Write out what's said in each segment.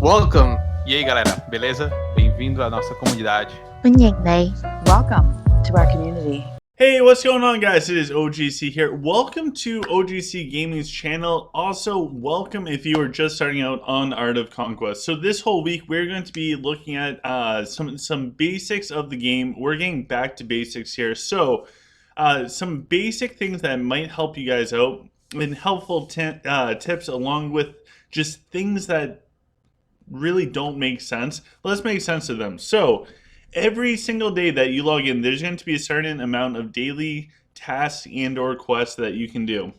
Welcome! E aí, galera, beleza? Bem-vindo à nossa comunidade. Welcome to our community. Hey, what's going on, guys? It is OGC here. Welcome to OGC Gaming's channel. Also, welcome if you are just starting out on Art of Conquest. So this whole week, we're going to be looking at some basics of the game. We're getting back to basics here. So some basic things that might help you guys out and helpful tips along with just things that really don't make sense. Let's make sense of them. So every single day that you log in, there's going to be a certain amount of daily tasks and or quests that you can do.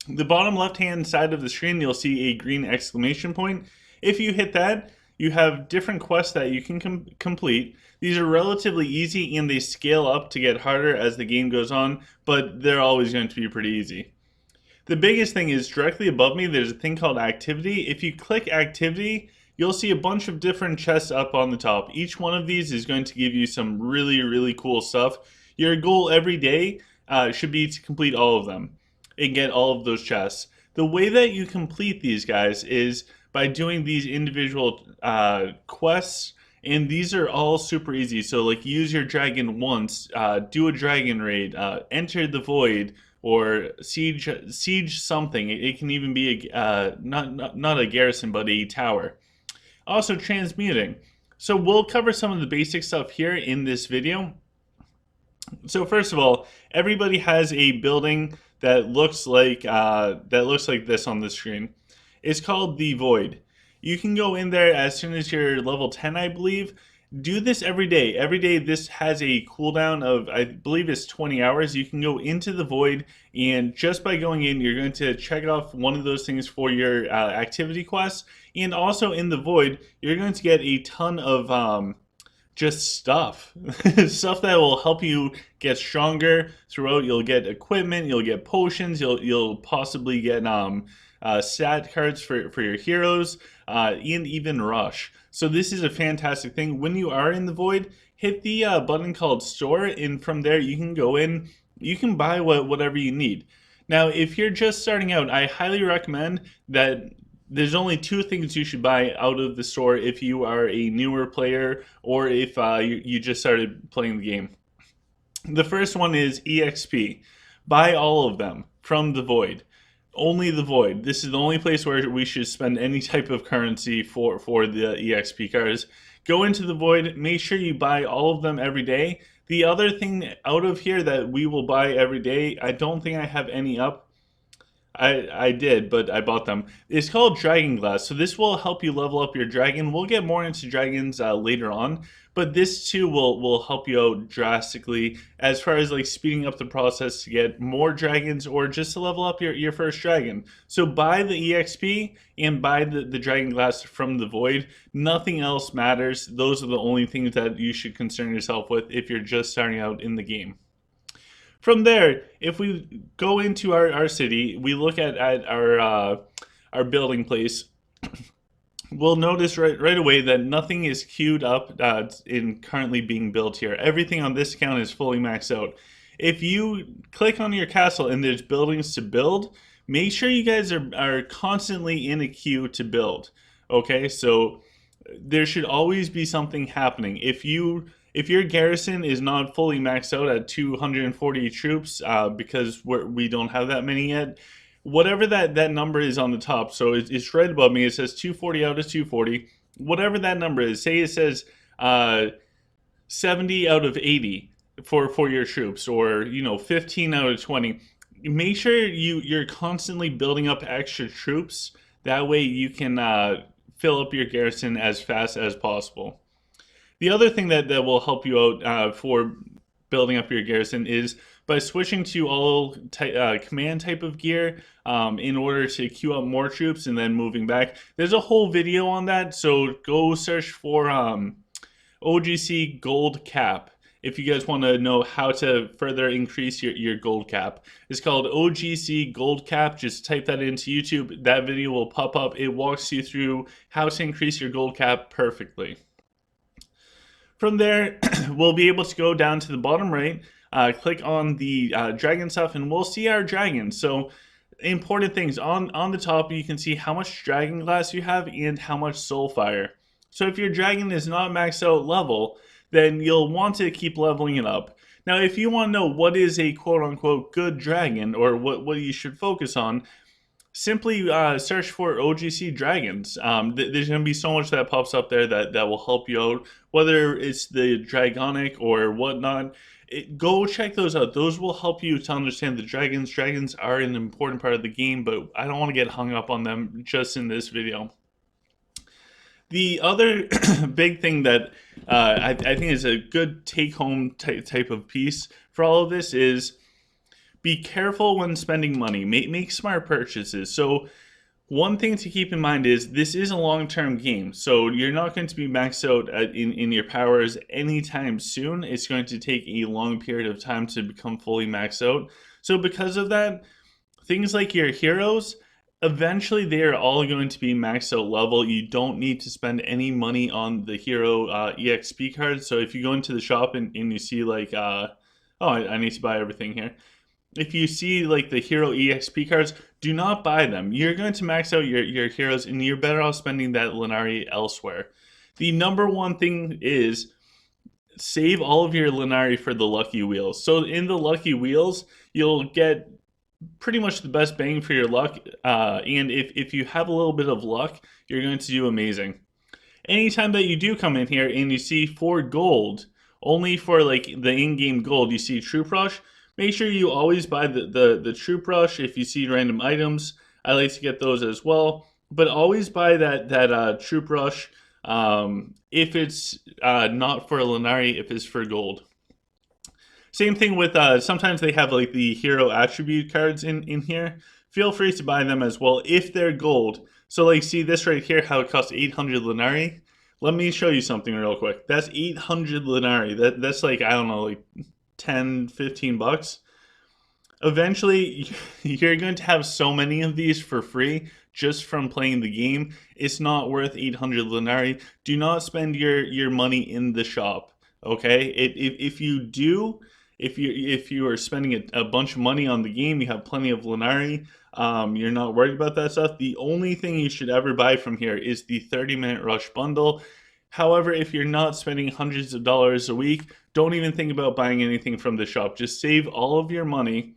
The bottom left hand side of the screen, you'll see a green exclamation point. If you hit that, you have different quests that you can complete. These are relatively easy and they scale up to get harder as the game goes on, but they're always going to be pretty easy. The biggest thing is directly above me, there's a thing called activity. If you click activity, you'll see a bunch of different chests up on the top. Each one of these is going to give you some really cool stuff. Your goal every day should be to complete all of them and get all of those chests. The way that you complete these guys is by doing these individual quests, and these are all super easy. So like use your dragon once, do a dragon raid, enter the void, or siege something. It can even be not a garrison, but a tower. Also transmuting. So we'll cover some of the basic stuff here in this video. So first of all, everybody has a building that looks like this on the screen. It's called the Void. You can go in there as soon as you're level 10, I believe. Do this every day. Every day this has a cooldown of, I believe it's 20 hours. You can go into the Void, and just by going in, you're going to check off one of those things for your activity quests. And also in the Void, you're going to get a ton of just stuff. Stuff that will help you get stronger throughout. You'll get equipment, you'll get potions, you'll possibly get stat cards for your heroes, and even rush. So this is a fantastic thing. When you are in the Void, hit the button called Store, and from there you can go in, you can buy whatever you need. Now, if you're just starting out, I highly recommend that there's only two things you should buy out of the store if you are a newer player or if you just started playing the game. The first one is EXP. Buy all of them from the Void. Only the Void. This is the only place where we should spend any type of currency for the EXP cards. Go into the Void, make sure you buy all of them every day. The other thing out of here that we will buy every day, I don't think I have any up. I did, but I bought them. It's called Dragon Glass, so this will help you level up your dragon. We'll get more into dragons later on, but this too will help you out drastically as far as like speeding up the process to get more dragons or just to level up your first dragon. So buy the EXP and buy the Dragon Glass from the Void. Nothing else matters. Those are the only things that you should concern yourself with if you're just starting out in the game. From there, if we go into our city, we look at our building place, we'll notice right away that nothing is queued up in currently being built here. Everything on this account is fully maxed out. If you click on your castle and there's buildings to build, make sure you guys are constantly in a queue to build. Okay, so there should always be something happening. If your garrison is not fully maxed out at 240 troops, because we don't have that many yet, whatever that number is on the top, so it's right above me, it says 240 out of 240, whatever that number is, say it says 70 out of 80 for your troops, or 15 out of 20, make sure you're constantly building up extra troops. That way you can fill up your garrison as fast as possible. The other thing that will help you out for building up your garrison is by switching to all command type of gear in order to queue up more troops and then moving back. There's a whole video on that, so go search for OGC Gold Cap if you guys want to know how to further increase your gold cap. It's called OGC Gold Cap. Just type that into YouTube. That video will pop up. It walks you through how to increase your gold cap perfectly. From there, we'll be able to go down to the bottom right, click on the dragon stuff, and we'll see our dragons. So important things. On the top, you can see how much dragon glass you have and how much soul fire. So if your dragon is not maxed out level, then you'll want to keep leveling it up. Now, if you want to know what is a quote-unquote good dragon, or what you should focus on, simply search for OGC dragons. There's going to be so much that pops up there that will help you out, whether it's the dragonic or whatnot. Go check those out. Those will help you to understand the dragons. Dragons are an important part of the game, but I don't want to get hung up on them just in this video. The other big thing that I think is a good take-home type of piece for all of this is be careful when spending money. Make smart purchases. So one thing to keep in mind is this is a long-term game. So you're not going to be maxed out in your powers anytime soon. It's going to take a long period of time to become fully maxed out. So because of that, things like your heroes, eventually they are all going to be maxed out level. You don't need to spend any money on the hero EXP cards. So if you go into the shop and you see like, I need to buy everything here. If you see like the hero EXP cards, do not buy them. You're going to max out your heroes and you're better off spending that Lenari elsewhere. The number one thing is save all of your Lenari for the lucky wheels. So in the lucky wheels, you'll get pretty much the best bang for your luck. And if you have a little bit of luck, you're going to do amazing. Anytime that you do come in here and you see 4 gold, only for like the in-game gold, you see Troop Rush, make sure you always buy the Troop Rush. If you see random items, I like to get those as well. But always buy that Troop Rush if it's not for Lenari, if it's for gold. Same thing with, sometimes they have like the hero attribute cards in here. Feel free to buy them as well if they're gold. So like see this right here, how it costs 800 Lenari. Let me show you something real quick. That's 800 Lenari. That's like, I don't know, like 10, 15 bucks. Eventually, you're going to have so many of these for free just from playing the game. It's not worth 800 Lenari. Do not spend your money in the shop, okay? If you do, if you are spending a bunch of money on the game, you have plenty of Lenari, you're not worried about that stuff. The only thing you should ever buy from here is the 30-minute rush bundle. However, if you're not spending hundreds of dollars a week, don't even think about buying anything from the shop. Just save all of your money,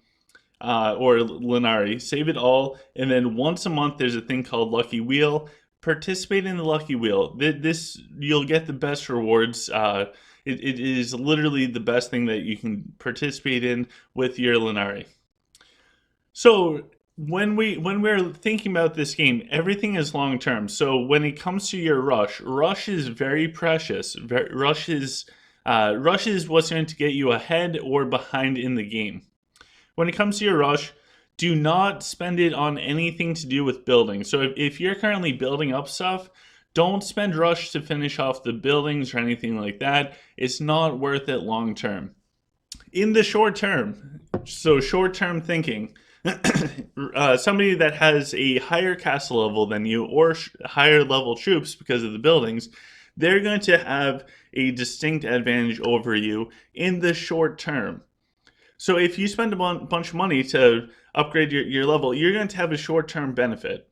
or Lenari, save it all, and then once a month there's a thing called Lucky Wheel. Participate in the Lucky Wheel. This, you'll get the best rewards. It is literally the best thing that you can participate in with your Lenari. So when we're thinking about this game, everything is long term. So when it comes to your rush is very precious. Rush is what's going to get you ahead or behind in the game. When it comes to your rush, do not spend it on anything to do with building. So if you're currently building up stuff, don't spend rush to finish off the buildings or anything like that. It's not worth it long term. In the short term, so short term thinking, somebody that has a higher castle level than you or higher level troops because of the buildings, they're going to have a distinct advantage over you in the short term. So if you spend a bunch of money to upgrade your level, you're going to have a short-term benefit.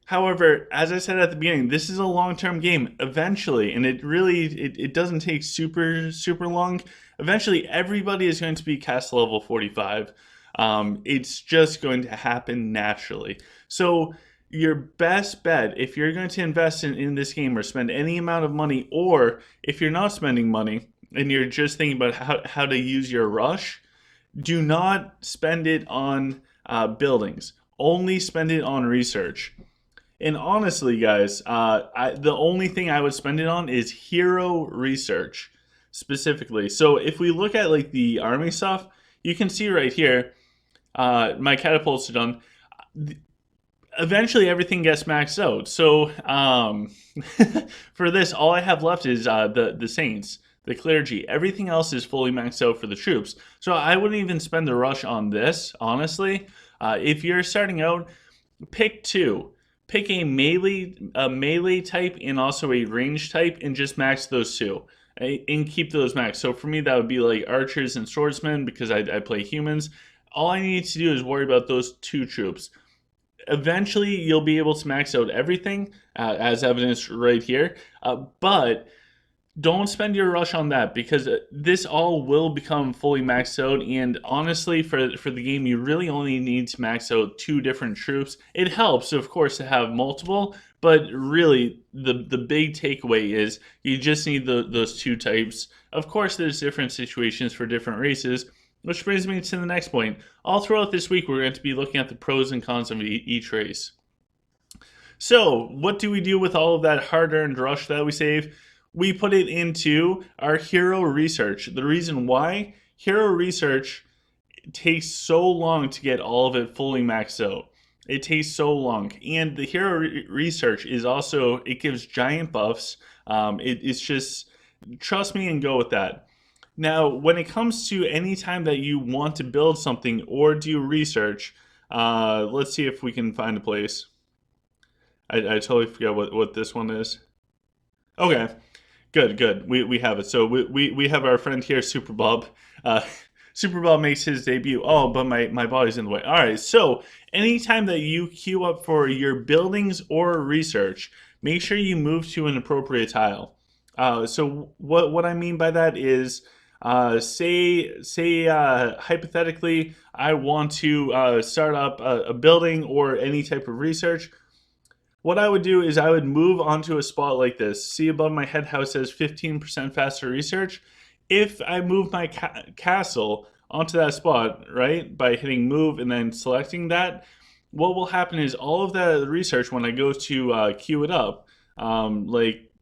However, as I said at the beginning, this is a long-term game. Eventually, and it doesn't take super long. Eventually, everybody is going to be castle level 45. It's just going to happen naturally. So your best bet, if you're going to invest in this game or spend any amount of money, or if you're not spending money and you're just thinking about how to use your rush, do not spend it on buildings. Only spend it on research. And honestly, guys, the only thing I would spend it on is hero research, specifically. So if we look at like the army stuff, you can see right here, my catapults are done. Eventually, everything gets maxed out. So for this, all I have left is the saints. The clergy, everything else is fully maxed out for the troops. So I wouldn't even spend the rush on this, honestly. If you're starting out, pick 2. Pick a melee type and also a range type and just max those 2. And keep those maxed. So for me, that would be like archers and swordsmen because I play humans. All I need to do is worry about those 2 troops. Eventually, you'll be able to max out everything, as evidenced right here, but don't spend your rush on that, because this all will become fully maxed out. And honestly, for the game, you really only need to max out 2 different troops. It helps, of course, to have multiple, but really the big takeaway is you just need those 2 types. Of course, there's different situations for different races, which brings me to the next point. All throughout this week, we're going to be looking at the pros and cons of each race. So what do we do with all of that hard-earned rush that we save? We put it into our hero research. The reason why hero research takes so long to get all of it fully maxed out. It takes so long. And the hero research is also, it gives giant buffs. It's just, trust me and go with that. Now, when it comes to any time that you want to build something or do research, let's see if we can find a place. I totally forgot what this one is. Okay. Good. We have it. So we have our friend here, Super Bob. Super Bob makes his debut. Oh, but my body's in the way. All right. So anytime that you queue up for your buildings or research, make sure you move to an appropriate tile. So what I mean by that is, say hypothetically, I want to start up a building or any type of research. What I would do is I would move onto a spot like this. See above my head how it says 15% faster research? If I move my castle onto that spot, right, by hitting move and then selecting that, what will happen is all of that research, when I go to queue it up, like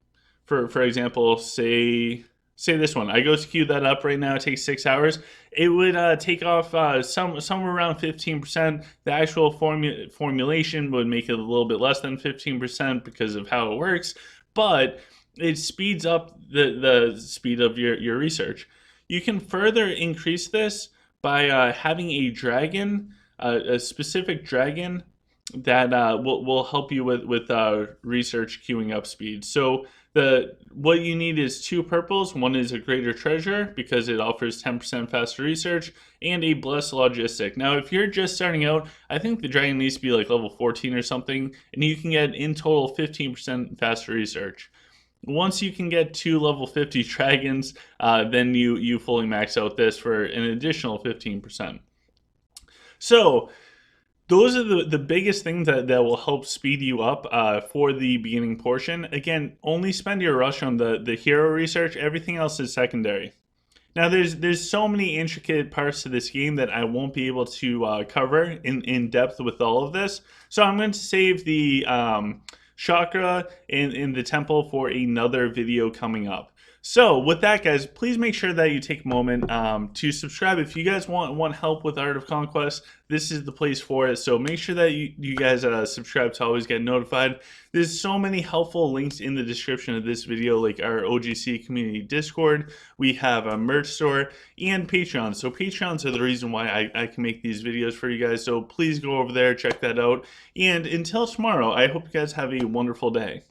for example, say this one, I go to queue that up right now, it takes 6 hours. It would take off somewhere around 15%. The actual formulation would make it a little bit less than 15% because of how it works, but it speeds up the speed of your research. You can further increase this by having a dragon, a specific dragon that will help you with research queuing up speed. So what you need is 2 purples. One is a greater treasure because it offers 10% faster research, and a blessed logistic. Now, if you're just starting out, I think the dragon needs to be like level 14 or something, and you can get in total 15% faster research. Once you can get 2 level 50 dragons, then you fully max out this for an additional 15%. So those are the biggest things that will help speed you up for the beginning portion. Again, only spend your rush on the hero research. Everything else is secondary. Now, there's so many intricate parts to this game that I won't be able to cover in depth with all of this. So I'm going to save the chakra in the temple for another video coming up. So with that, guys, please make sure that you take a moment to subscribe. If you guys want help with Art of Conquest, this is the place for it. So make sure that you guys subscribe to always get notified. There's so many helpful links in the description of this video, like our OGC community Discord. We have a merch store and Patreon. So Patreons are the reason why I can make these videos for you guys. So please go over there, check that out. And until tomorrow, I hope you guys have a wonderful day.